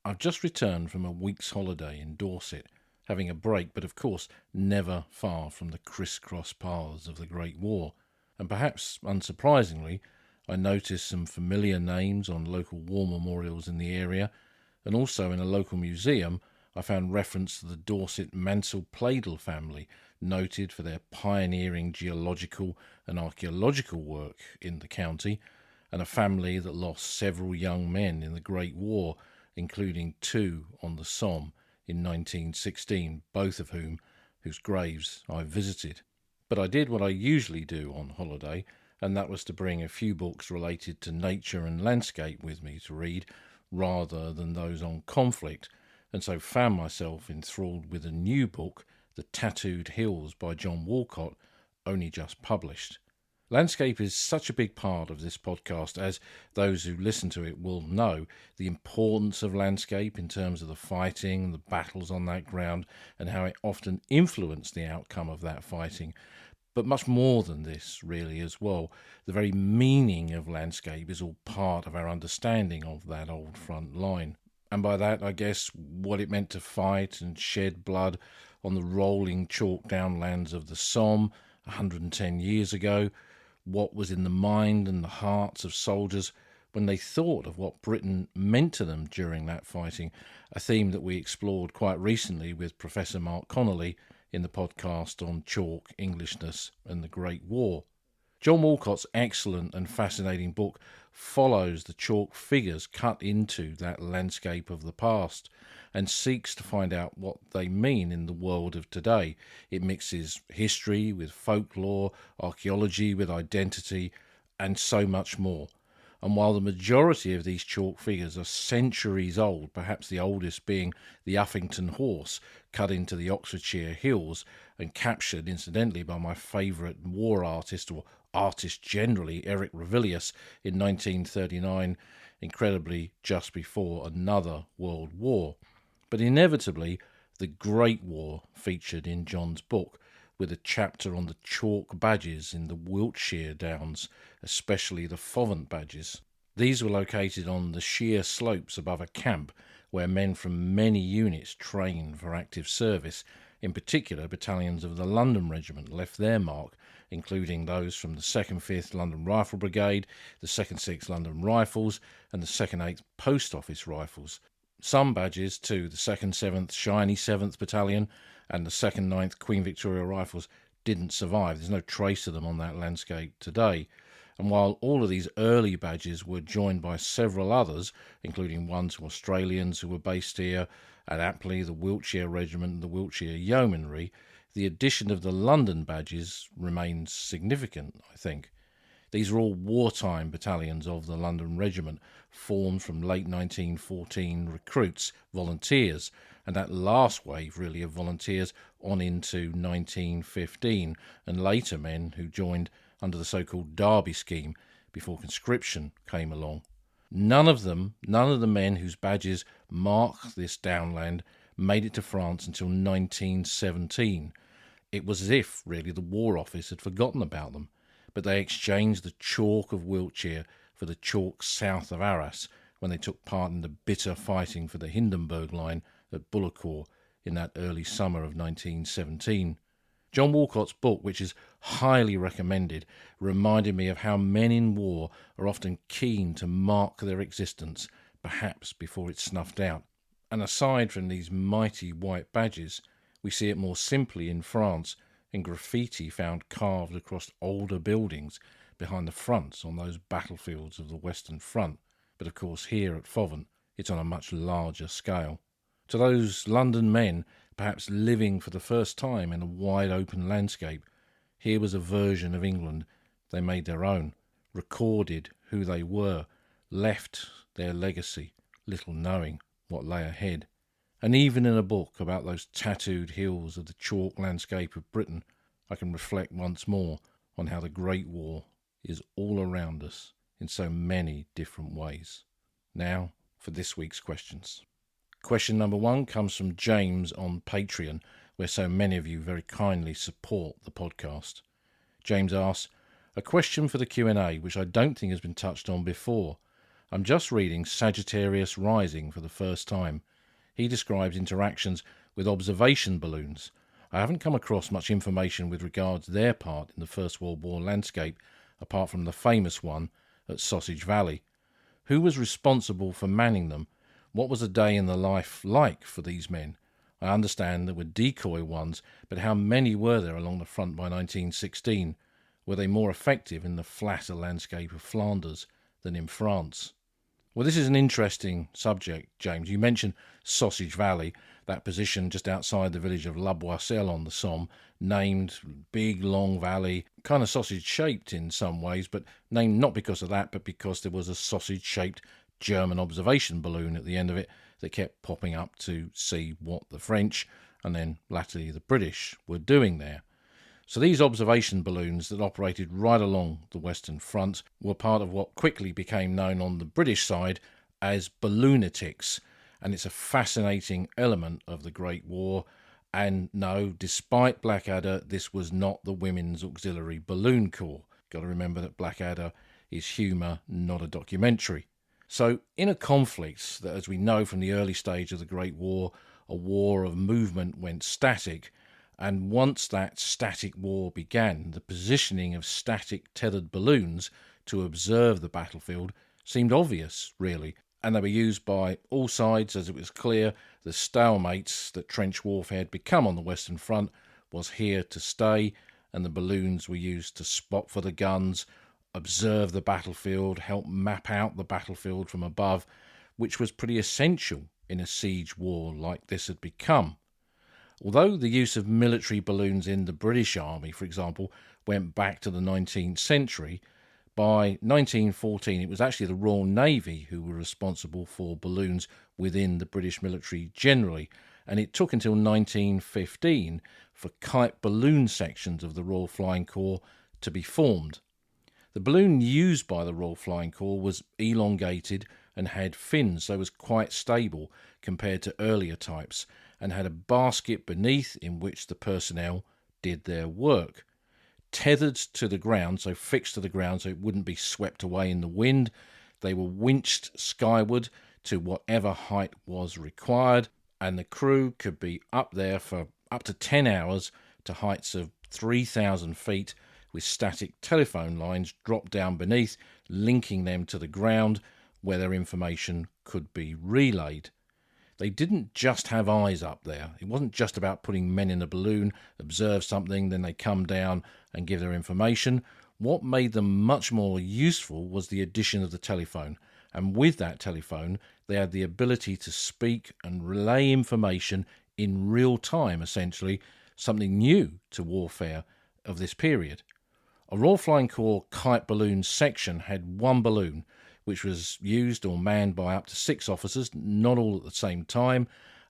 I've just returned from a week's holiday in Dorset, having a break, but of course never far from the criss-cross paths of the Great War. And perhaps unsurprisingly, I noticed some familiar names on local war memorials in the area, and also in a local museum I found reference to the Dorset Mansell-Pladel family, noted for their pioneering geological and archaeological work in the county, and a family that lost several young men in the Great War, including 2 on the Somme in 1916, both of whose graves I visited. But I did what I usually do on holiday, and that was to bring a few books related to nature and landscape with me to read, rather than those on conflict, and so found myself enthralled with a new book, The Tattooed Hills by John Walcott, only just published. Landscape is such a big part of this podcast, as those who listen to it will know the importance of landscape in terms of the fighting, the battles on that ground, and how it often influenced the outcome of that fighting. But much more than this, really, as well. The very meaning of landscape is all part of our understanding of that old front line. And by that, I guess, what it meant to fight and shed blood on the rolling chalk downlands of the Somme 110 years ago, what was in the mind and the hearts of soldiers when they thought of what Britain meant to them during that fighting, a theme that we explored quite recently with Professor Mark Connolly in the podcast on chalk, Englishness and the Great War. John Walcott's excellent and fascinating book follows the chalk figures cut into that landscape of the past and seeks to find out what they mean in the world of today. It mixes history with folklore, archaeology with identity, and so much more. And while the majority of these chalk figures are centuries old, perhaps the oldest being the Uffington horse cut into the Oxfordshire hills and captured, incidentally, by my favourite war artist, or artist generally, Eric Revilius, in 1939, incredibly just before another world war. But inevitably, the Great War featured in John's book, with a chapter on the chalk badges in the Wiltshire Downs, especially the Fovant badges. These were located on the sheer slopes above a camp where men from many units trained for active service. In particular, battalions of the London Regiment left their mark, including those from the 2nd 5th London Rifle Brigade, the 2nd 6th London Rifles, and the 2nd 8th Post Office Rifles. Some badges, too, the 2nd 7th Shiny 7th Battalion and the 2nd 9th Queen Victoria Rifles, didn't survive. There's no trace of them on that landscape today. And while all of these early badges were joined by several others, including ones from Australians who were based here, and aptly the Wiltshire Regiment and the Wiltshire Yeomanry, the addition of the London badges remains significant, I think. These are all wartime battalions of the London Regiment, formed from late 1914 recruits, volunteers, and that last wave really of volunteers on into 1915, and later men who joined under the so-called Derby scheme before conscription came along. None of the men whose badges mark this downland made it to France until 1917. It was as if, really, the War Office had forgotten about them, but they exchanged the chalk of Wiltshire for the chalk south of Arras when they took part in the bitter fighting for the Hindenburg Line at Bullecourt in that early summer of 1917. John Walcott's book, which is highly recommended, reminded me of how men in war are often keen to mark their existence, perhaps before it's snuffed out. And aside from these mighty white badges, we see it more simply in France, in graffiti found carved across older buildings behind the fronts on those battlefields of the Western Front. But of course here at Fovant, it's on a much larger scale. To those London men, perhaps living for the first time in a wide open landscape, here was a version of England they made their own, recorded who they were, left their legacy, little knowing what lay ahead. And even in a book about those tattooed hills of the chalk landscape of Britain, I can reflect once more on how the Great War is all around us in so many different ways. Now for this week's questions. Question number 1 comes from James on Patreon, where so many of you very kindly support the podcast. James asks, a question for the Q&A which I don't think has been touched on before. I'm just reading Sagittarius Rising for the first time. He describes interactions with observation balloons. I haven't come across much information with regards to their part in the First World War landscape, apart from the famous one at Sausage Valley. Who was responsible for manning them? What was a day in the life like for these men? I understand there were decoy ones, but how many were there along the front by 1916? Were they more effective in the flatter landscape of Flanders than in France? Well, this is an interesting subject, James. You mentioned Sausage Valley, that position just outside the village of La Boisselle on the Somme, named big, long valley, kind of sausage-shaped in some ways, but named not because of that, but because there was a sausage-shaped German observation balloon at the end of it that kept popping up to see what the French and then latterly the British were doing there. So these observation balloons that operated right along the Western Front were part of what quickly became known on the British side as Balloonatics, and it's a fascinating element of the Great War. And no, despite Blackadder, this was not the Women's Auxiliary Balloon Corps. Got to remember that Blackadder is humour, not a documentary. So in a conflict that, as we know from the early stage of the Great War, a war of movement went static, and once that static war began, the positioning of static tethered balloons to observe the battlefield seemed obvious, really, and they were used by all sides as it was clear the stalemates that trench warfare had become on the Western Front was here to stay, and the balloons were used to spot for the guns, observe the battlefield, help map out the battlefield from above, which was pretty essential in a siege war like this had become. Although the use of military balloons in the British Army, for example, went back to the 19th century, by 1914 it was actually the Royal Navy who were responsible for balloons within the British military generally, and it took until 1915 for kite balloon sections of the Royal Flying Corps to be formed. The balloon used by the Royal Flying Corps was elongated and had fins, so it was quite stable compared to earlier types, and had a basket beneath in which the personnel did their work. Tethered to the ground, so fixed to the ground so it wouldn't be swept away in the wind, they were winched skyward to whatever height was required, and the crew could be up there for up to 10 hours to heights of 3,000 feet with static telephone lines dropped down beneath, linking them to the ground where their information could be relayed. They didn't just have eyes up there. It wasn't just about putting men in a balloon, observe something, then they come down and give their information. What made them much more useful was the addition of the telephone. And with that telephone, they had the ability to speak and relay information in real time, essentially, something new to warfare of this period. A Royal Flying Corps kite balloon section had one balloon, which was used or manned by up to 6 officers, not all at the same time,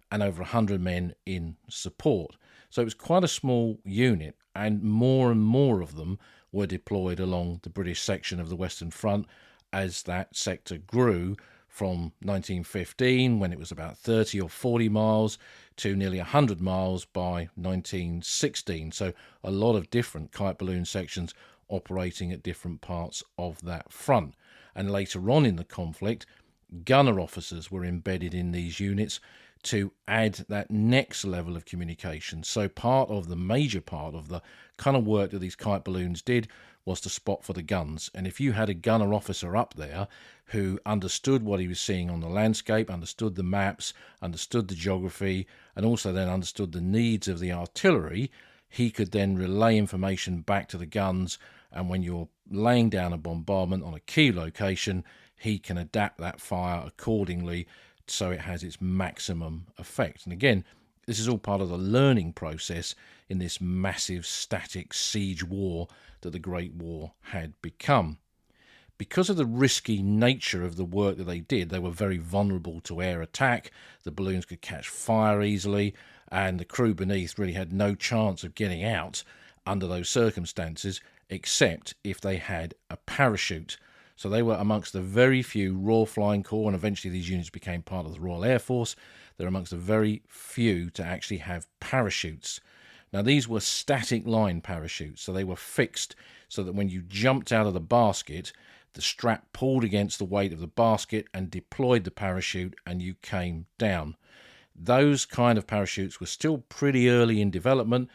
and over 100 men in support. So it was quite a small unit, and more of them were deployed along the British section of the Western Front as that sector grew from 1915, when it was about 30 or 40 miles, to nearly 100 miles by 1916. So a lot of different kite balloon sections operating at different parts of that front. And later on in the conflict, gunner officers were embedded in these units to add that next level of communication. So major part of the kind of work that these kite balloons did was to spot for the guns. And if you had a gunner officer up there who understood what he was seeing on the landscape, understood the maps, understood the geography, and also then understood the needs of the artillery, he could then relay information back to the guns, and when you're laying down a bombardment on a key location, he can adapt that fire accordingly so it has its maximum effect. And again, this is all part of the learning process in this massive static siege war that the Great War had become. Because of the risky nature of the work that they did, they were very vulnerable to air attack. The balloons could catch fire easily, and the crew beneath really had no chance of getting out under those circumstances, except if they had a parachute. So they were amongst the very few Royal Flying Corps, and eventually these units became part of the Royal Air Force. They're amongst the very few to actually have parachutes. Now, these were static line parachutes, so they were fixed so that when you jumped out of the basket, The strap pulled against the weight of the basket and deployed the parachute, and you came down. Those kind of parachutes were still pretty early in development,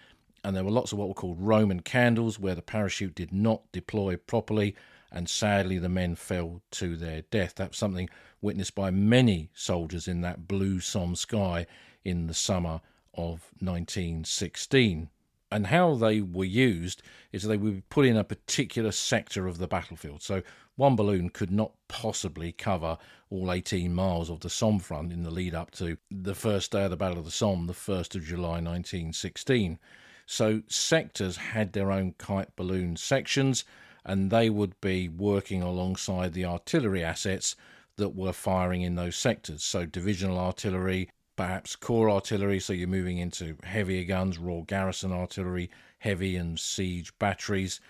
and there were lots of what were called Roman candles, where the parachute did not deploy properly, and sadly the men fell to their death. That was something witnessed by many soldiers in that blue Somme sky in the summer of 1916. And how they were used is they would be put in a particular sector of the battlefield. So one balloon could not possibly cover all 18 miles of the Somme front in the lead up to the first day of the Battle of the Somme, the 1st of July 1916. So sectors had their own kite balloon sections, and they would be working alongside the artillery assets that were firing in those sectors. So divisional artillery, perhaps corps artillery, so you're moving into heavier guns, Royal Garrison artillery, heavy and siege batteries,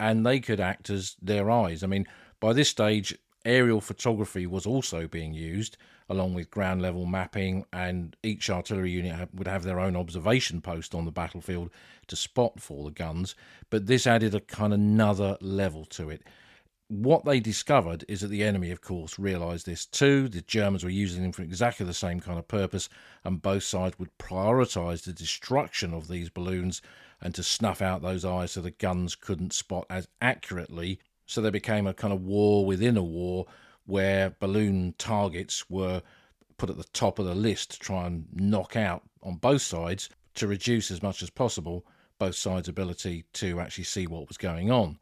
and they could act as their eyes. I mean, by this stage, aerial photography was also being used, along with ground level mapping, and each artillery unit would have their own observation post on the battlefield to spot for the guns, but this added a kind of another level to it. What they discovered is that the enemy, of course, realised this too. The Germans were using them for exactly the same kind of purpose, and both sides would prioritise the destruction of these balloons and to snuff out those eyes so the guns couldn't spot as accurately. So there became a kind of war within a war, where balloon targets were put at the top of the list to try and knock out on both sides, to reduce as much as possible both sides' ability to actually see what was going on.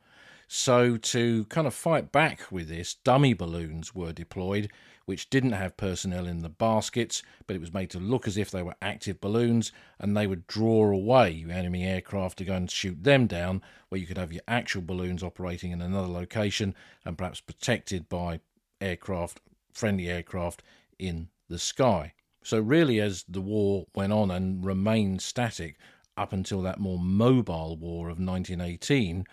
So to kind of fight back with this, dummy balloons were deployed, which didn't have personnel in the baskets, but it was made to look as if they were active balloons, and they would draw away enemy aircraft to go and shoot them down, where you could have your actual balloons operating in another location and perhaps protected by aircraft, friendly aircraft in the sky. So really, as the war went on and remained static up until that more mobile war of 1918,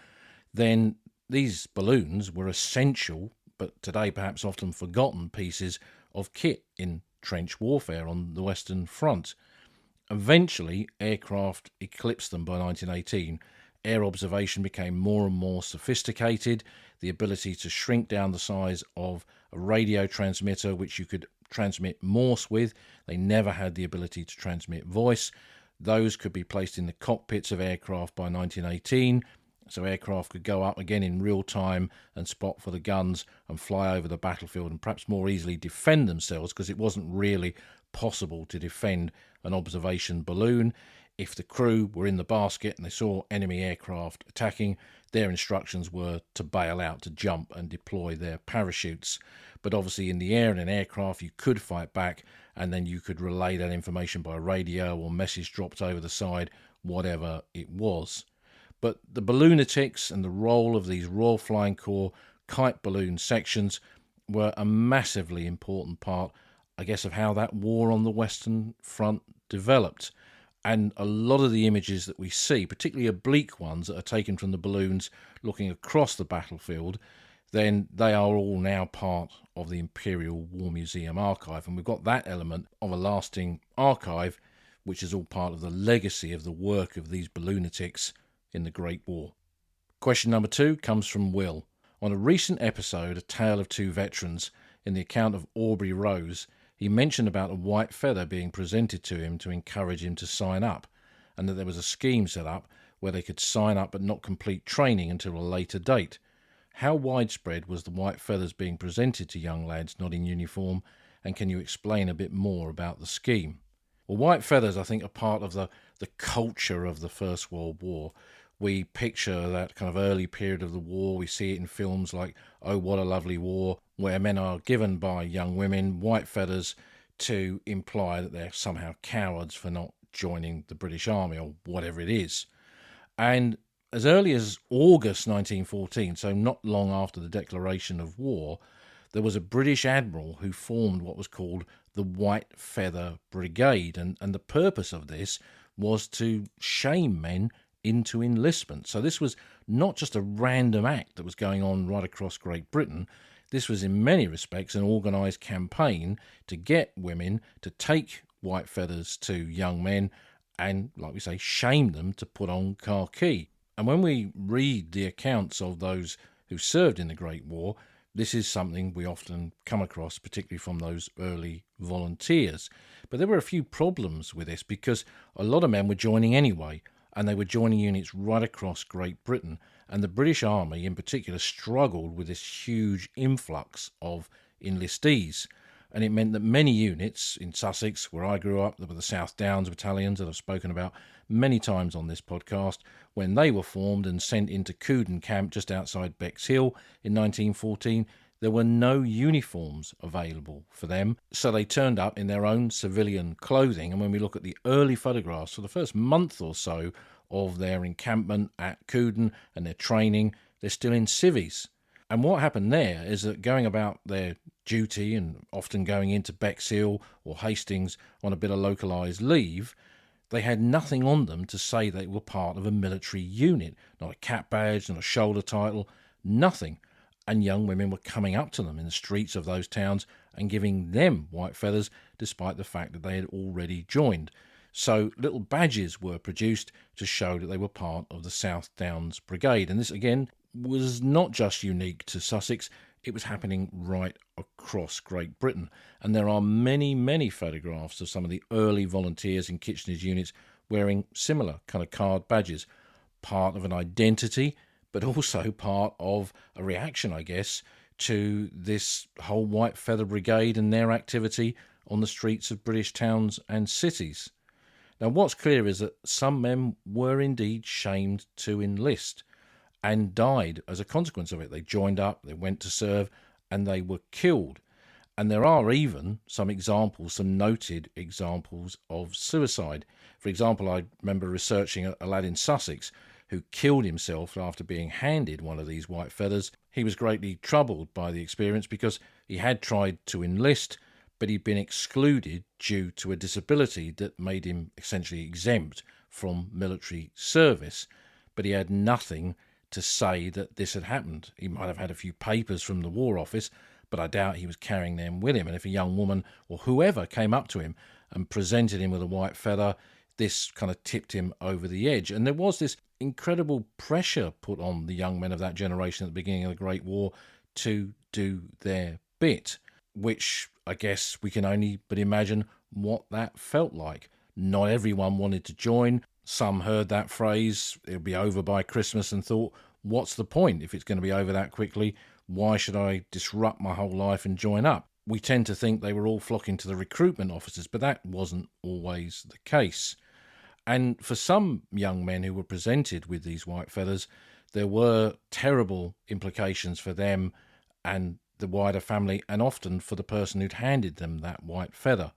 then these balloons were essential, but today perhaps often forgotten, pieces of kit in trench warfare on the Western Front. Eventually, aircraft eclipsed them by 1918. Air observation became more and more sophisticated. The ability to shrink down the size of a radio transmitter, which you could transmit Morse with. They never had the ability to transmit voice. Those could be placed in the cockpits of aircraft by 1918. So aircraft could go up again in real time and spot for the guns and fly over the battlefield and perhaps more easily defend themselves, because it wasn't really possible to defend an observation balloon. If the crew were in the basket and they saw enemy aircraft attacking, their instructions were to bail out, to jump and deploy their parachutes. But obviously in the air and in aircraft you could fight back, and then you could relay that information by radio or message dropped over the side, whatever it was. But the Balloonatics and the role of these Royal Flying Corps kite balloon sections were a massively important part, I guess, of how that war on the Western Front developed. And a lot of the images that we see, particularly oblique ones that are taken from the balloons looking across the battlefield, then they are all now part of the Imperial War Museum archive. And we've got that element of a lasting archive, which is all part of the legacy of the work of these Balloonatics in the Great War. Question number 2 comes from Will. On a recent episode, A Tale of Two Veterans, in the account of Aubrey Rose, he mentioned about a white feather being presented to him to encourage him to sign up, and that there was a scheme set up where they could sign up but not complete training until a later date. How widespread was the white feathers being presented to young lads not in uniform, and can you explain a bit more about the scheme? Well, white feathers, I think, are part of the culture of the First World War. We picture that kind of early period of the war. We see it in films like Oh, What a Lovely War, where men are given by young women white feathers to imply that they're somehow cowards for not joining the British Army or whatever it is. And as early as August 1914, so not long after the declaration of war, there was a British admiral who formed what was called the White Feather Brigade. And the purpose of this was to shame men into enlistment. So this was not just a random act that was going on right across Great Britain. This was in many respects an organised campaign to get women to take white feathers to young men and, like we say, shame them to put on khaki. And when we read the accounts of those who served in the Great War, This is something we often come across, particularly from those early volunteers. But there were a few problems with this because a lot of men were joining anyway, and they were joining units right across Great Britain. And the British Army in particular struggled with this huge influx of enlistees. And it meant that many units in Sussex, where I grew up, there were the South Downs battalions that I've spoken about many times on this podcast, when they were formed and sent into Couden camp just outside Bexhill in 1914, there were no uniforms available for them. So they turned up in their own civilian clothing. And when we look at the early photographs for the first month or so of their encampment at Couden and their training, they're still in civvies. And what happened there is that going about their duty and often going into Bexhill or Hastings on a bit of localised leave, they had nothing on them to say they were part of a military unit. Not a cap badge, not a shoulder title, nothing. And young women were coming up to them in the streets of those towns and giving them white feathers despite the fact that they had already joined. So little badges were produced to show that they were part of the South Downs Brigade. And this, again, was not just unique to Sussex, it was happening right across Great Britain. And there are many, many photographs of some of the early volunteers in Kitchener's units wearing similar kind of card badges, part of an identity, but also part of a reaction, I guess, to this whole White Feather Brigade and their activity on the streets of British towns and cities. Now, what's clear is that some men were indeed shamed to enlist and died as a consequence of it. They joined up, they went to serve, and they were killed. And there are even some examples, some noted examples of suicide. For example, I remember researching a lad in Sussex who killed himself after being handed one of these white feathers. He was greatly troubled by the experience because he had tried to enlist, but he'd been excluded due to a disability that made him essentially exempt from military service. But he had nothing to say that this had happened. He might have had a few papers from the War Office, but I doubt he was carrying them with him. And if a young woman or whoever came up to him and presented him with a white feather, this kind of tipped him over the edge. And there was this incredible pressure put on the young men of that generation at the beginning of the Great War to do their bit, which I guess we can only but imagine what that felt like. Not everyone wanted to join. Some heard that phrase, it'll be over by Christmas, and thought, what's the point if it's going to be over that quickly? Why should I disrupt my whole life and join up? We tend to think they were all flocking to the recruitment officers, but that wasn't always the case. And for some young men who were presented with these white feathers, there were terrible implications for them and the wider family, and often for the person who'd handed them that white feather.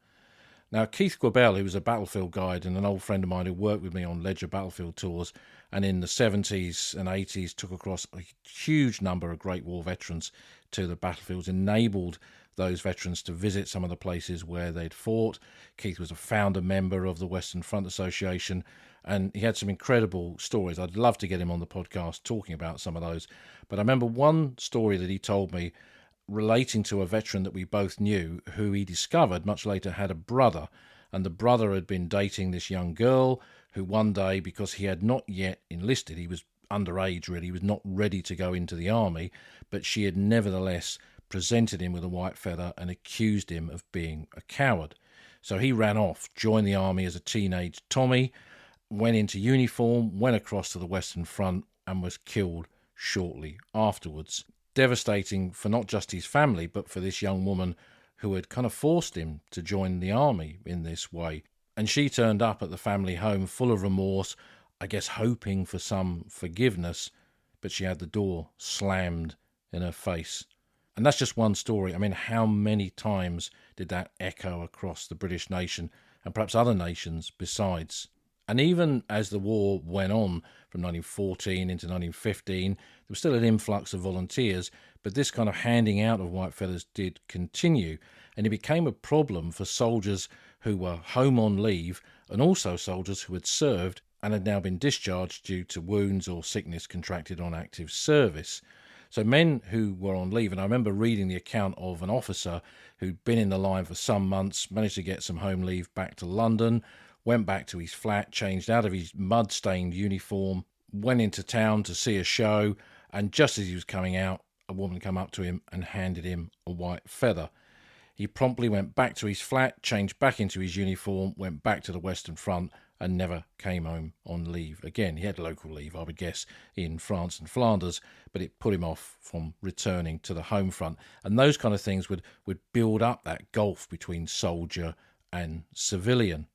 Now, Keith Quabell, who was a battlefield guide and an old friend of mine who worked with me on Ledger battlefield tours, and in the 70s and 80s took across a huge number of Great War veterans to the battlefields, enabled those veterans to visit some of the places where they'd fought. Keith was a founder member of the Western Front Association, and he had some incredible stories. I'd love to get him on the podcast talking about some of those. But I remember one story that he told me relating to a veteran that we both knew, who he discovered much later had a brother, and the brother had been dating this young girl who one day, because he had not yet enlisted, he was underage really, he was not ready to go into the army, but she had nevertheless presented him with a white feather and accused him of being a coward. So he ran off, joined the army as a teenage Tommy, went into uniform, went across to the Western Front, and was killed shortly afterwards. Devastating for not just his family, but for this young woman who had kind of forced him to join the army in this way. And she turned up at the family home full of remorse, I guess hoping for some forgiveness, but she had the door slammed in her face. And that's just one story. I mean, how many times did that echo across the British nation and perhaps other nations besides? And even as the war went on from 1914 into 1915, there was still an influx of volunteers, but this kind of handing out of white feathers did continue. And it became a problem for soldiers who were home on leave, and also soldiers who had served and had now been discharged due to wounds or sickness contracted on active service. So men who were on leave, and I remember reading the account of an officer who'd been in the line for some months, managed to get some home leave back to London, went back to his flat, changed out of his mud-stained uniform, went into town to see a show, and just as he was coming out, a woman come up to him and handed him a white feather. He promptly went back to his flat, changed back into his uniform, went back to the Western Front, and never came home on leave again. He had local leave, I would guess, in France and Flanders, but it put him off from returning to the home front. And those kind of things would build up that gulf between soldier and civilian.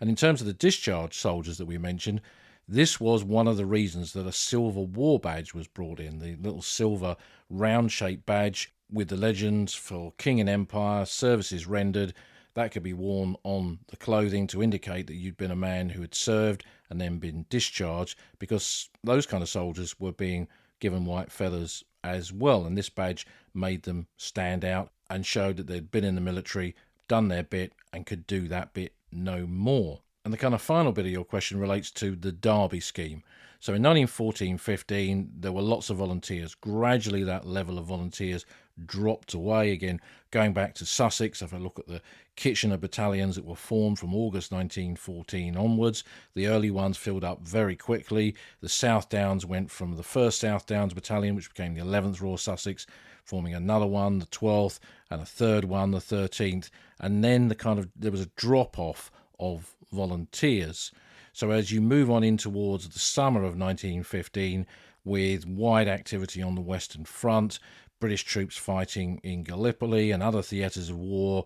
And in terms of the discharged soldiers that we mentioned, this was one of the reasons that a silver war badge was brought in, the little silver round-shaped badge with the legends for King and Empire, services rendered. That could be worn on the clothing to indicate that you'd been a man who had served and then been discharged, because those kind of soldiers were being given white feathers as well. And this badge made them stand out and showed that they'd been in the military, done their bit, and could do that bit no more. And the kind of final bit of your question relates to the Derby scheme. So in 1914-15, there were lots of volunteers. Gradually, that level of volunteers dropped away again. Going back to Sussex, if I look at the Kitchener battalions that were formed from August 1914 onwards, the early ones filled up very quickly. The South Downs went from the 1st South Downs Battalion, which became the 11th Royal Sussex, forming another one, the 12th, and a third one, the 13th. And then there was a drop-off of volunteers. So as you move on in towards the summer of 1915, with wide activity on the Western Front, British troops fighting in Gallipoli and other theatres of war,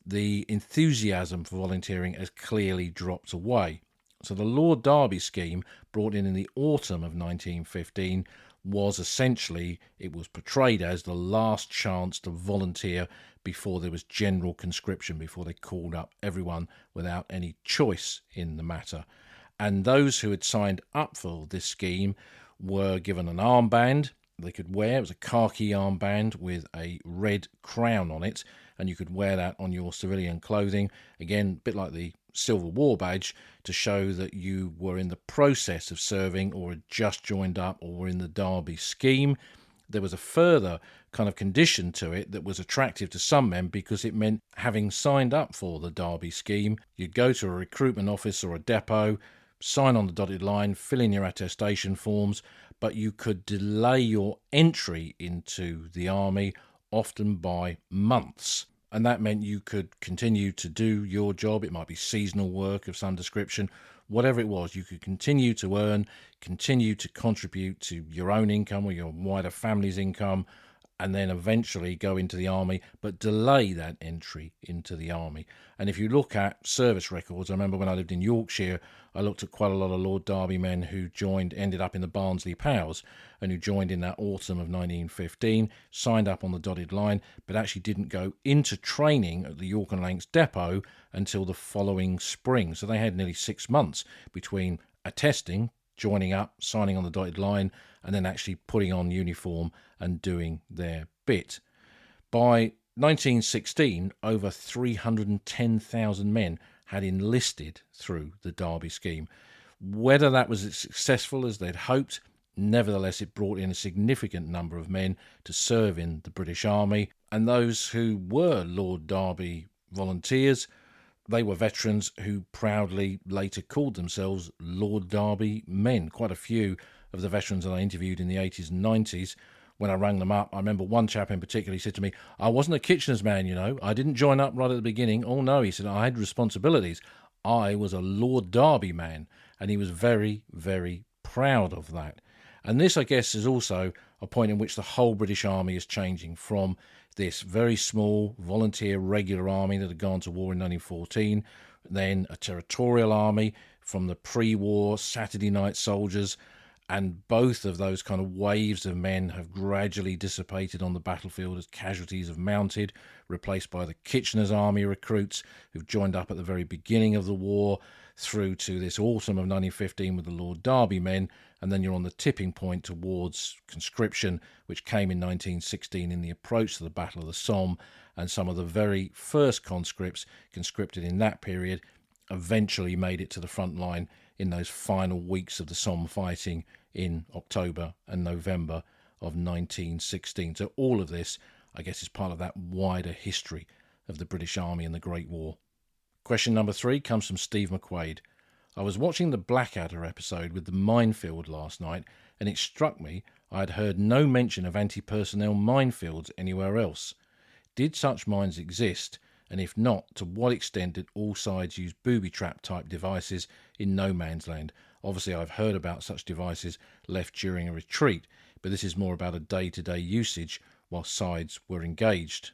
the enthusiasm for volunteering has clearly dropped away. So the Lord Derby scheme, brought in the autumn of 1915, was essentially, it was portrayed as the last chance to volunteer before there was general conscription, before they called up everyone without any choice in the matter. And those who had signed up for this scheme were given an armband they could wear. It was a khaki armband with a red crown on it, and you could wear that on your civilian clothing. Again, a bit like the Silver War badge, to show that you were in the process of serving or had just joined up or were in the Derby scheme. There was a further kind of condition to it that was attractive to some men, because it meant, having signed up for the Derby scheme, you'd go to a recruitment office or a depot, sign on the dotted line, fill in your attestation forms, but you could delay your entry into the army, often by months. And that meant you could continue to do your job. It might be seasonal work of some description. Whatever it was, you could continue to earn, continue to contribute to your own income or your wider family's income, and then eventually go into the army, but delay that entry into the army. And if you look at service records, I remember when I lived in Yorkshire, I looked at quite a lot of Lord Derby men who ended up in the Barnsley Pals, and who joined in that autumn of 1915, signed up on the dotted line, but actually didn't go into training at the York and Lancs depot until the following spring. So they had nearly 6 months between attesting, joining up, signing on the dotted line, and then actually putting on uniform and doing their bit. By 1916, over 310,000 men had enlisted through the Derby scheme. Whether that was as successful as they'd hoped, nevertheless it brought in a significant number of men to serve in the British Army, and those who were Lord Derby volunteers, they were veterans who proudly later called themselves Lord Derby men. Quite a few of the veterans that I interviewed in the 80s and 90s, when I rang them up, I remember one chap in particular, he said to me, I wasn't a Kitchener's man, you know. I didn't join up right at the beginning. Oh no, he said, I had responsibilities. I was a Lord Derby man. And he was very, very proud of that. And this, I guess, is also a point in which the whole British Army is changing from this very small volunteer regular army that had gone to war in 1914, then a territorial army from the pre-war Saturday night soldiers, and both of those kind of waves of men have gradually dissipated on the battlefield as casualties have mounted, replaced by the Kitchener's army recruits who've joined up at the very beginning of the war, through to this autumn of 1915 with the Lord Derby men, and then you're on the tipping point towards conscription, which came in 1916 in the approach to the Battle of the Somme, and some of the very first conscripts conscripted in that period eventually made it to the front line in those final weeks of the Somme fighting in October and November of 1916. So all of this, I guess, is part of that wider history of the British Army and the Great War. Question number 3 comes from Steve McQuaid. I was watching the Blackadder episode with the minefield last night, and it struck me I had heard no mention of anti-personnel minefields anywhere else. Did such mines exist, and if not, to what extent did all sides use booby trap type devices in no man's land? Obviously, I've heard about such devices left during a retreat, but this is more about a day-to-day usage while sides were engaged.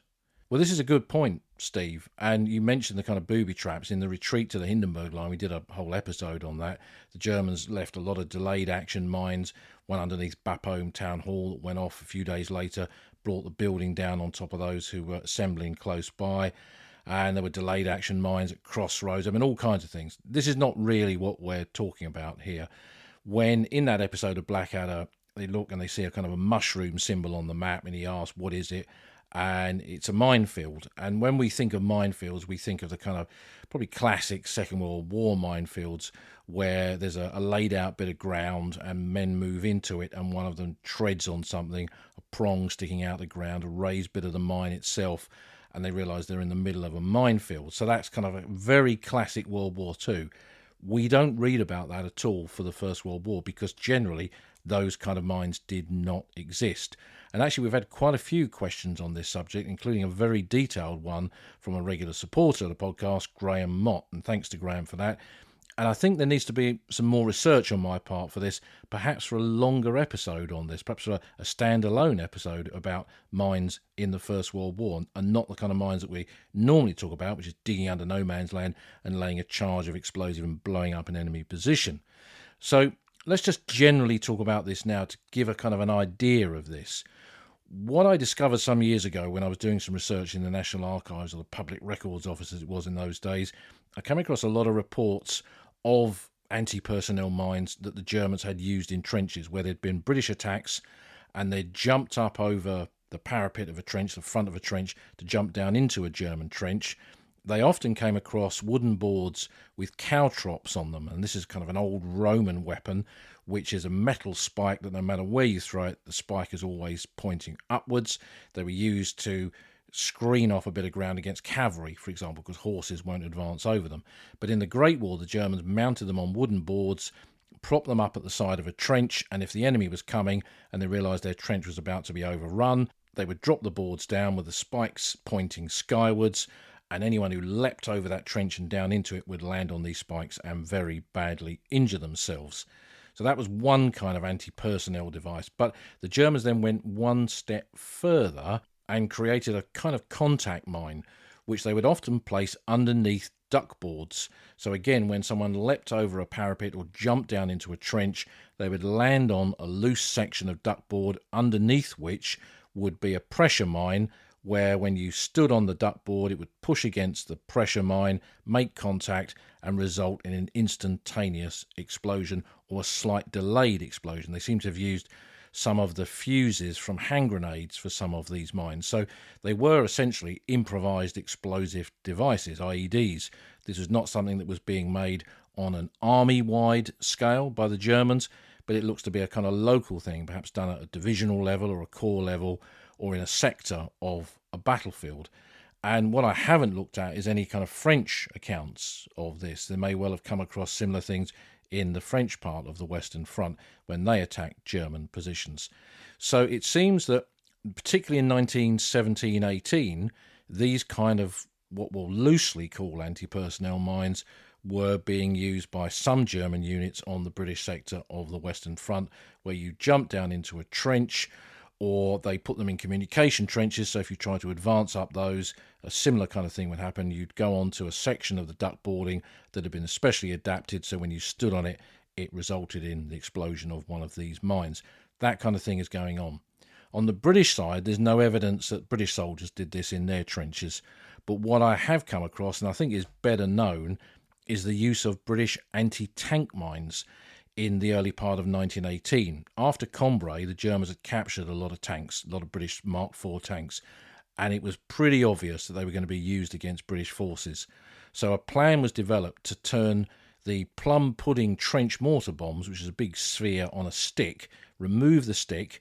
Well, this is a good point, Steve, and you mentioned the kind of booby traps in the retreat to the Hindenburg Line. We did a whole episode on that. The Germans left a lot of delayed action mines, one underneath Bapaume Town Hall that went off a few days later, brought the building down on top of those who were assembling close by, and there were delayed action mines at crossroads. I mean, all kinds of things. This is not really what we're talking about here. When in that episode of Blackadder, they look and they see a kind of a mushroom symbol on the map, and he asks, what is it? And it's a minefield. And when we think of minefields, we think of the kind of probably classic Second World War minefields where there's a laid out bit of ground and men move into it and one of them treads on something, a prong sticking out the ground, a raised bit of the mine itself, and they realise they're in the middle of a minefield. So that's kind of a very classic World War II. We don't read about that at all for the First World War because generally those kind of mines did not exist. And actually, we've had quite a few questions on this subject, including a very detailed one from a regular supporter of the podcast, Graham Mott. And thanks to Graham for that. And I think there needs to be some more research on my part for this, perhaps for a longer episode on this, perhaps for a standalone episode about mines in the First World War, and not the kind of mines that we normally talk about, which is digging under no man's land and laying a charge of explosive and blowing up an enemy position. So let's just generally talk about this now to give a kind of an idea of this. What I discovered some years ago when I was doing some research in the National Archives, or the Public Records Office as it was in those days, I came across a lot of reports of anti-personnel mines that the Germans had used in trenches where there'd been British attacks and they'd jumped up over the parapet of a trench, the front of a trench, to jump down into a German trench. They often came across wooden boards with caltrops on them, and this is kind of an old Roman weapon, which is a metal spike that no matter where you throw it, the spike is always pointing upwards. They were used to screen off a bit of ground against cavalry, for example, because horses won't advance over them. But in the Great War, the Germans mounted them on wooden boards, propped them up at the side of a trench, and if the enemy was coming and they realised their trench was about to be overrun, they would drop the boards down with the spikes pointing skywards, and anyone who leapt over that trench and down into it would land on these spikes and very badly injure themselves. So that was one kind of anti-personnel device. But the Germans then went one step further and created a kind of contact mine, which they would often place underneath duckboards. So again, when someone leapt over a parapet or jumped down into a trench, they would land on a loose section of duckboard underneath which would be a pressure mine, where when you stood on the duckboard, it would push against the pressure mine, make contact, and result in an instantaneous explosion or a slight delayed explosion. They seem to have used some of the fuses from hand grenades for some of these mines. So they were essentially improvised explosive devices, IEDs. This was not something that was being made on an army-wide scale by the Germans, but it looks to be a kind of local thing, perhaps done at a divisional level or a corps level or in a sector of a battlefield. And what I haven't looked at is any kind of French accounts of this. They may well have come across similar things in the French part of the Western Front when they attacked German positions. So it seems that, particularly in 1917-18, these kind of what we'll loosely call anti-personnel mines were being used by some German units on the British sector of the Western Front, where you jump down into a trench, or they put them in communication trenches. So if you try to advance up those, a similar kind of thing would happen. You'd go onto a section of the duckboarding that had been especially adapted, so when you stood on it, it resulted in the explosion of one of these mines. That kind of thing is going on. On the British side, there's no evidence that British soldiers did this in their trenches. But what I have come across, and I think is better known, is the use of British anti-tank mines in the early part of 1918. After Cambrai, the Germans had captured a lot of tanks, a lot of British Mark IV tanks, and it was pretty obvious that they were going to be used against British forces. So a plan was developed to turn the plum pudding trench mortar bombs, which is a big sphere on a stick, remove the stick,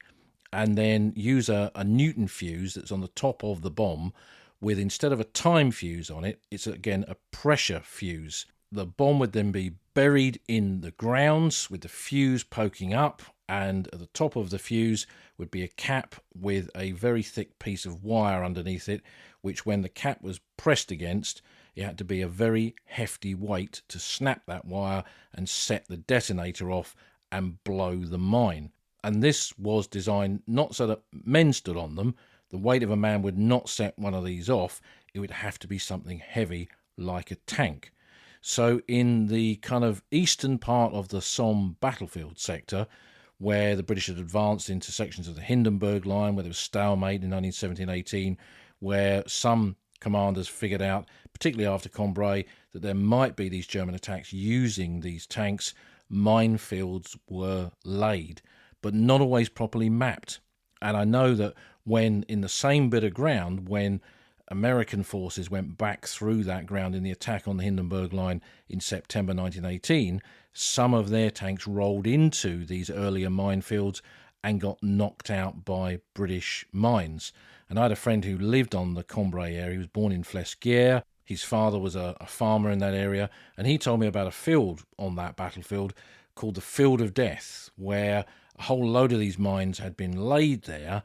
and then use a Newton fuse that's on the top of the bomb with, instead of a time fuse on it, it's again a pressure fuse. The bomb would then be buried in the grounds with the fuse poking up and at the top of the fuse would be a cap with a very thick piece of wire underneath it, which when the cap was pressed against, it had to be a very hefty weight to snap that wire and set the detonator off and blow the mine. And this was designed not so that men stood on them. The weight of a man would not set one of these off. It would have to be something heavy like a tank. So in the kind of eastern part of the Somme battlefield sector, where the British had advanced into sections of the Hindenburg Line, where there was stalemate in 1917-18, where some commanders figured out, particularly after Cambrai, that there might be these German attacks using these tanks, minefields were laid, but not always properly mapped. And I know that when in the same bit of ground, when American forces went back through that ground in the attack on the Hindenburg Line in September 1918, some of their tanks rolled into these earlier minefields and got knocked out by British mines. And I had a friend who lived on the Cambrai area. He was born in Flesquières. His father was a farmer in that area, and he told me about a field on that battlefield called the Field of Death, where a whole load of these mines had been laid there,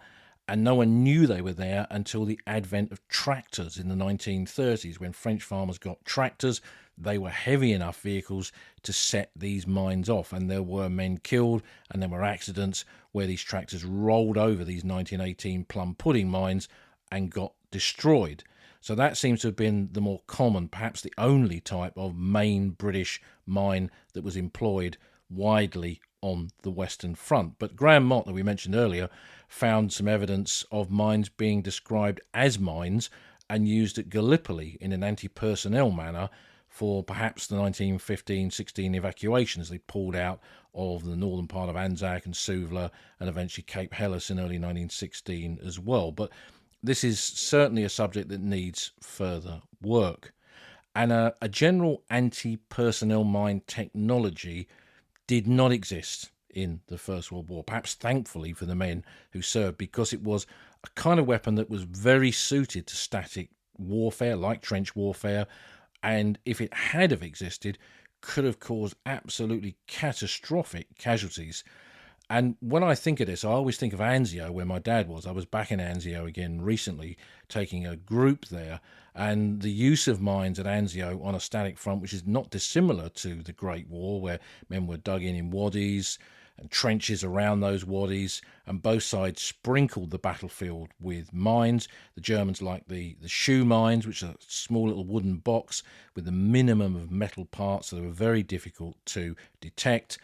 and no one knew they were there until the advent of tractors in the 1930s. When French farmers got tractors, they were heavy enough vehicles to set these mines off, and there were men killed, and there were accidents where these tractors rolled over these 1918 plum pudding mines and got destroyed. So that seems to have been the more common, perhaps the only type of main British mine that was employed widely on the Western Front. But Graham Mott, that we mentioned earlier, found some evidence of mines being described as mines and used at Gallipoli in an anti-personnel manner for perhaps the 1915-16 evacuations. They pulled out of the northern part of Anzac and Suvla and eventually Cape Helles in early 1916 as well. But this is certainly a subject that needs further work. And a general anti-personnel mine technology did not exist in the First World War, perhaps thankfully for the men who served, because it was a kind of weapon that was very suited to static warfare, like trench warfare, and if it had have existed, could have caused absolutely catastrophic casualties. And when I think of this, I always think of Anzio, where my dad was. I was back in Anzio again recently, taking a group there, and the use of mines at Anzio on a static front, which is not dissimilar to the Great War, where men were dug in wadis and trenches around those wadis, and both sides sprinkled the battlefield with mines. The Germans liked the shoe mines, which are a small little wooden box with the minimum of metal parts, so they were very difficult to detect.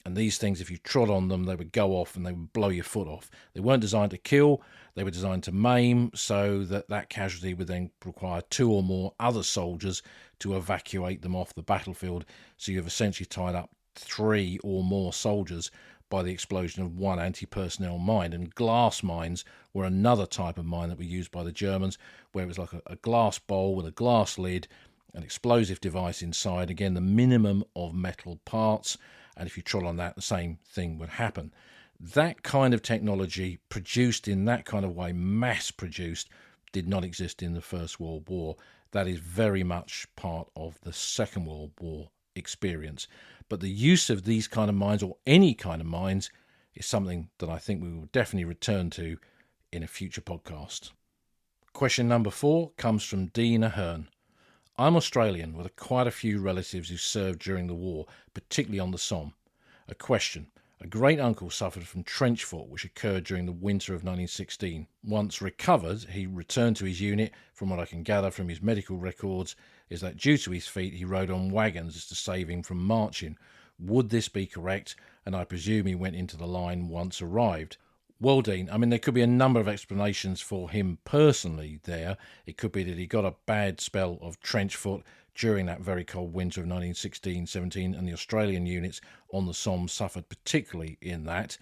And these things, if you trod on them, they would go off and they would blow your foot off. They weren't designed to kill, they were designed to maim, so that casualty would then require 2 or more other soldiers to evacuate them off the battlefield. So you've essentially tied up 3 or more soldiers by the explosion of one anti-personnel mine. And glass mines were another type of mine that were used by the Germans, where it was like a glass bowl with a glass lid, an explosive device inside, again the minimum of metal parts, and if you trod on that, the same thing would happen. That kind of technology, produced in that kind of way, mass-produced, did not exist in the First World War. That is very much part of the Second World War experience. But the use of these kind of mines, or any kind of mines, is something that I think we will definitely return to in a future podcast. Question number 4 comes from Dean Ahern. I'm Australian with quite a few relatives who served during the war, particularly on the Somme. A question. A great uncle suffered from trench foot, which occurred during the winter of 1916. Once recovered, he returned to his unit. From what I can gather from his medical records, is that due to his feet, he rode on wagons as to save him from marching. Would this be correct? And I presume he went into the line once arrived. Well, Dean, I mean, there could be a number of explanations for him personally there. It could be that he got a bad spell of trench foot during that very cold winter of 1916-17, and the Australian units on the Somme suffered particularly in that.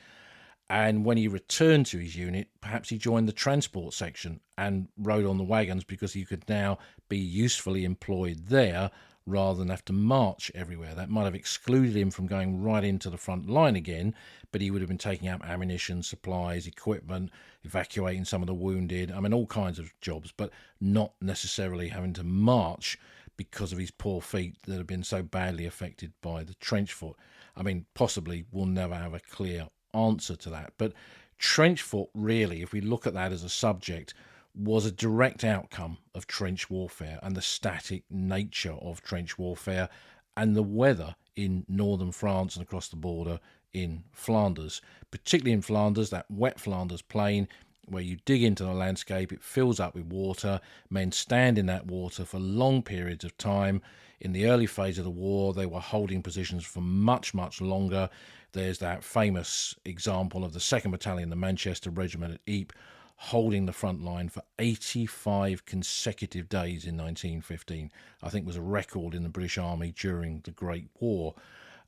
And when he returned to his unit, perhaps he joined the transport section and rode on the wagons because he could now be usefully employed there rather than have to march everywhere. That might have excluded him from going right into the front line again, but he would have been taking up ammunition, supplies, equipment, evacuating some of the wounded, I mean, all kinds of jobs, but not necessarily having to march because of his poor feet that have been so badly affected by the trench foot. I mean, possibly we'll never have a clear answer to that. But trench foot, really, if we look at that as a subject, was a direct outcome of trench warfare and the static nature of trench warfare and the weather in northern France and across the border in Flanders, particularly in Flanders, that wet Flanders plain where you dig into the landscape, it fills up with water, men stand in that water for long periods of time. In the early phase of the war, they were holding positions for much, much longer. There's that famous example of the 2nd Battalion, the Manchester Regiment at Ypres, holding the front line for 85 consecutive days in 1915. I think was a record in the British Army during the Great War.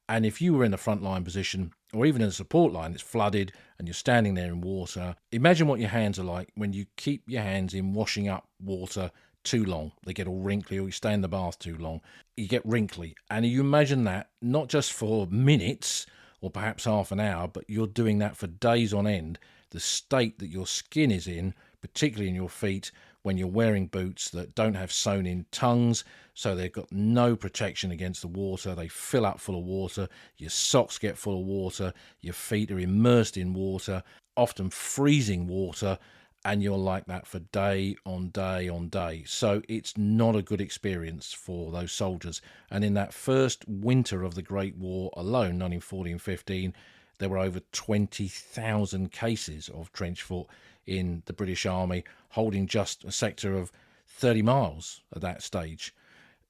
And if you were in the front line position, or even in the support line, it's flooded and you're standing there in water. Imagine what your hands are like when you keep your hands in washing up water too long. They get all wrinkly, or you stay in the bath too long. You get wrinkly. And you imagine that not just for minutes or perhaps half an hour, but you're doing that for days on end. The state that your skin is in, particularly in your feet, when you're wearing boots that don't have sewn in tongues, so they've got no protection against the water. They fill up full of water. Your socks get full of water. Your feet are immersed in water, often freezing water, and you're like that for day on day on day. So it's not a good experience for those soldiers. And in that first winter of the Great War alone, 1914-15, there were over 20,000 cases of trench foot in the British Army, holding just a sector of 30 miles at that stage.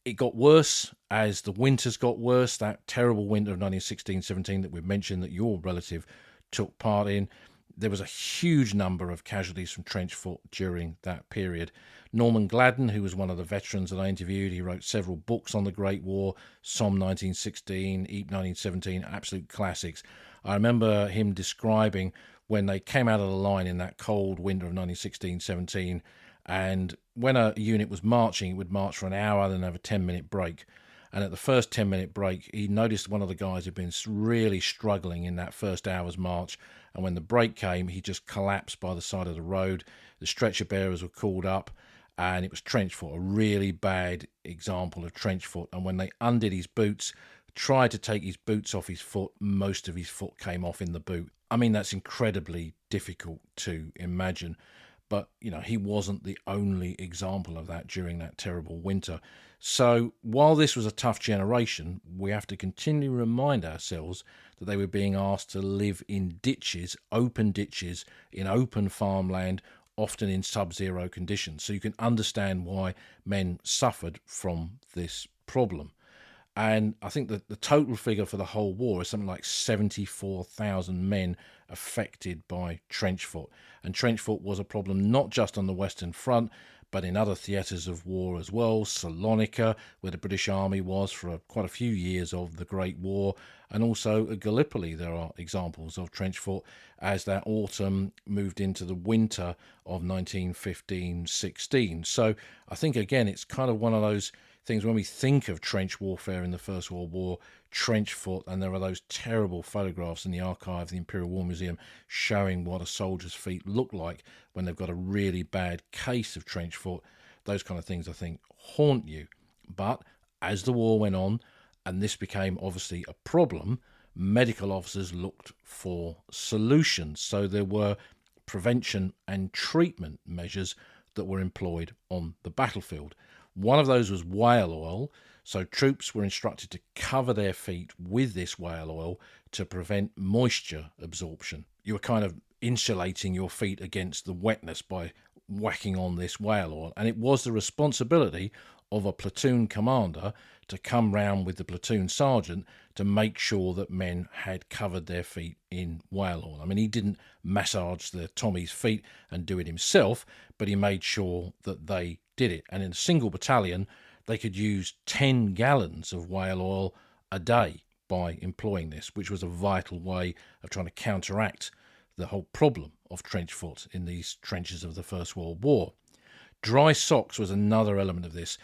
It got worse as the winters got worse. That terrible winter of 1916-17 that we've mentioned that your relative took part in, there was a huge number of casualties from trench foot during that period. Norman Gladden, who was one of the veterans that I interviewed, he wrote several books on the Great War, Somme 1916, Ypres 1917, absolute classics. I remember him describing when they came out of the line in that cold winter of 1916-17, and when a unit was marching, it would march for an hour, then have a 10-minute break. And at the first 10-minute break, he noticed one of the guys had been really struggling in that first hour's march. And when the break came, he just collapsed by the side of the road. The stretcher bearers were called up, and it was trench foot, a really bad example of trench foot. And when they undid his boots, tried to take his boots off his foot, most of his foot came off in the boot. I mean, that's incredibly difficult to imagine. But, you know, he wasn't the only example of that during that terrible winter. So while this was a tough generation, we have to continually remind ourselves that they were being asked to live in ditches, in open farmland, often in sub-zero conditions. So you can understand why men suffered from this problem. And I think that the total figure for the whole war is something like 74,000 men affected by trench foot. And trench foot was a problem not just on the Western Front, but in other theatres of war as well. Salonika, where the British Army was for quite a few years of the Great War, and also at Gallipoli there are examples of trench foot as that autumn moved into the winter of 1915-16. So I think, again, it's kind of one of those things when we think of trench warfare in the First World War, trench foot, and there are those terrible photographs in the archive of the Imperial War Museum showing what a soldier's feet look like when they've got a really bad case of trench foot. Those kind of things, I think, haunt you. But as the war went on, and this became obviously a problem, medical officers looked for solutions. So there were prevention and treatment measures that were employed on the battlefield. One of those was whale oil, so troops were instructed to cover their feet with this whale oil to prevent moisture absorption. You were kind of insulating your feet against the wetness by whacking on this whale oil, and it was the responsibility of a platoon commander to come round with the platoon sergeant to make sure that men had covered their feet in whale oil. I mean, he didn't massage the Tommy's feet and do it himself, but he made sure that they did it. And in a single battalion, they could use 10 gallons of whale oil a day by employing this, which was a vital way of trying to counteract the whole problem of trench foot in these trenches of the First World War. Dry socks was another element of this.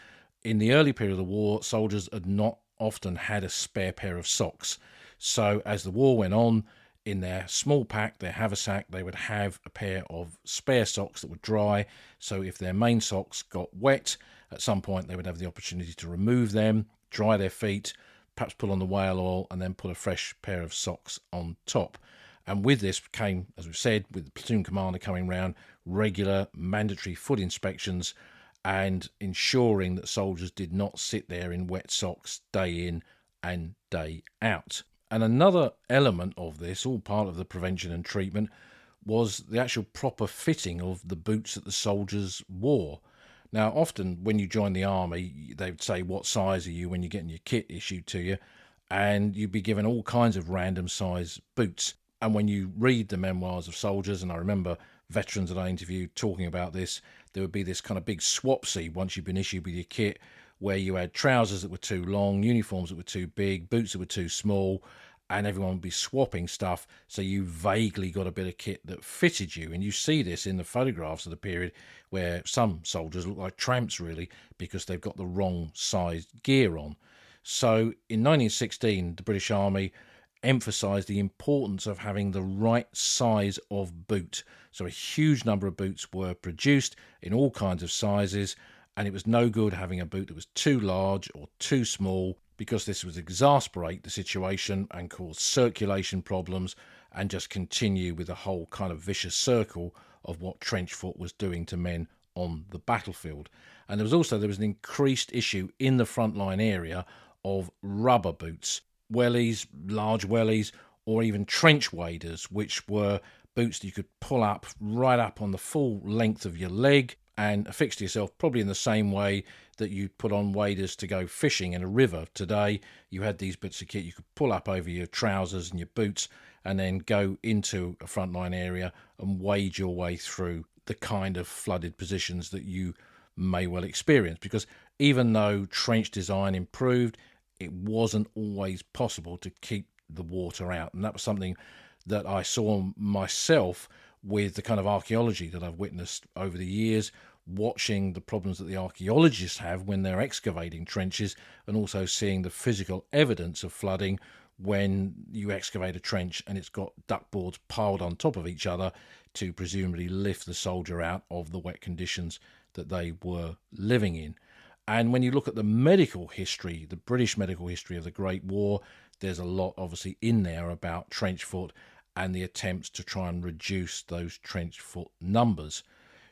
In the early period of the war, soldiers had not often had a spare pair of socks. So as the war went on, in their small pack, their haversack, they would have a pair of spare socks that would dry. So if their main socks got wet, at some point they would have the opportunity to remove them, dry their feet, perhaps put on the whale oil, and then put a fresh pair of socks on top. And with this came, as we've said, with the platoon commander coming round, regular mandatory foot inspections and ensuring that soldiers did not sit there in wet socks day in and day out. And another element of this, all part of the prevention and treatment, was the actual proper fitting of the boots that the soldiers wore. Now, often when you join the army, they would say, what size are you when you're getting your kit issued to you? And you'd be given all kinds of random size boots. And when you read the memoirs of soldiers, and I remember veterans that I interviewed talking about this, there would be this kind of big swapsy once you've been issued with your kit, where you had trousers that were too long, uniforms that were too big, boots that were too small, and everyone would be swapping stuff, so you vaguely got a bit of kit that fitted you. And you see this in the photographs of the period where some soldiers look like tramps, really, because they've got the wrong sized gear on. So in 1916, the British Army emphasised the importance of having the right size of boot. So a huge number of boots were produced in all kinds of sizes, and it was no good having a boot that was too large or too small, because this would exasperate the situation and cause circulation problems and just continue with the whole kind of vicious circle of what trench foot was doing to men on the battlefield. And there was an increased issue in the frontline area of rubber boots, wellies, large wellies, or even trench waders, which were boots that you could pull up right up on the full length of your leg and affix to yourself, probably in the same way that you put on waders to go fishing in a river today. You had these bits of kit you could pull up over your trousers and your boots and then go into a frontline area and wade your way through the kind of flooded positions that you may well experience. Because even though trench design improved, it wasn't always possible to keep the water out. And that was something that I saw myself with the kind of archaeology that I've witnessed over the years, watching the problems that the archaeologists have when they're excavating trenches, and also seeing the physical evidence of flooding when you excavate a trench and it's got duckboards piled on top of each other to presumably lift the soldier out of the wet conditions that they were living in. And when you look at the medical history, the British medical history of the Great War, there's a lot obviously in there about trench foot and the attempts to try and reduce those trench foot numbers.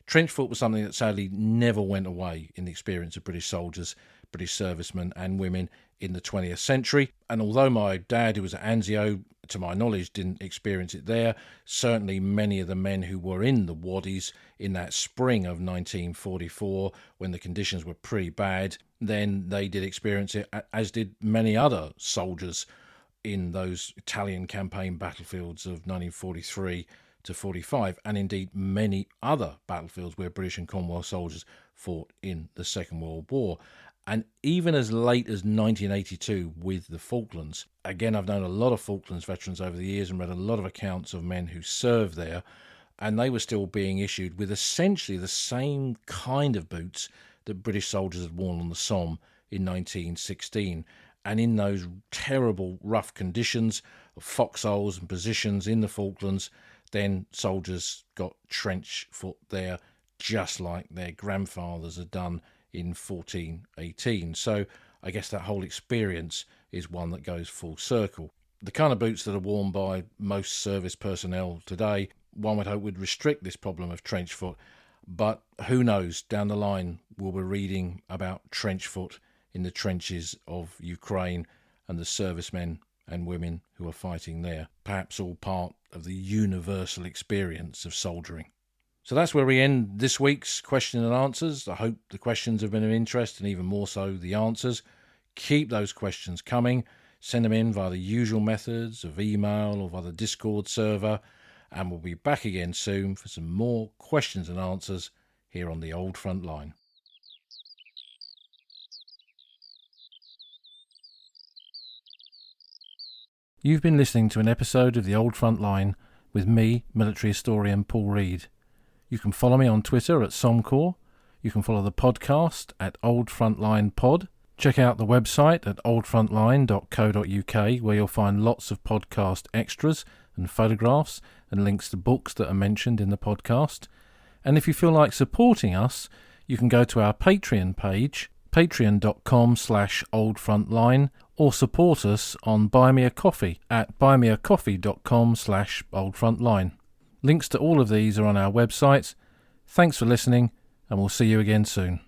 Trench foot was something that sadly never went away in the experience of British soldiers, British servicemen and women in the 20th century. And although my dad, who was at Anzio, to my knowledge, didn't experience it there, certainly many of the men who were in the waddies in that spring of 1944, when the conditions were pretty bad, then they did experience it, as did many other soldiers in those Italian campaign battlefields of 1943 to 45, and indeed many other battlefields where British and Commonwealth soldiers fought in the Second World War. And even as late as 1982 with the Falklands. Again, I've known a lot of Falklands veterans over the years and read a lot of accounts of men who served there, and they were still being issued with essentially the same kind of boots that British soldiers had worn on the Somme in 1916. And in those terrible, rough conditions of foxholes and positions in the Falklands, then soldiers got trench foot there just like their grandfathers had done in 1418. So I guess that whole experience is one that goes full circle. The kind of boots that are worn by most service personnel today, one would hope would restrict this problem of trench foot, but who knows, down the line we'll be reading about trench foot in the trenches of Ukraine and the servicemen and women who are fighting there, perhaps all part of the universal experience of soldiering. So that's where we end this week's question and answers. I hope the questions have been of interest, and even more so the answers. Keep those questions coming. Send them in via the usual methods of email or via the Discord server, and we'll be back again soon for some more questions and answers here on the Old Front Line. You've been listening to an episode of the Old Front Line with me, military historian Paul Reed. You can follow me on Twitter at Somcorps. You can follow the podcast at Old Frontline Pod. Check out the website at oldfrontline.co.uk, where you'll find lots of podcast extras and photographs and links to books that are mentioned in the podcast. And if you feel like supporting us, you can go to our Patreon page, patreon.com/oldfrontline, or support us on Buy Me a Coffee at buymeacoffee.com/oldfrontline. Links to all of these are on our website. Thanks for listening, and we'll see you again soon.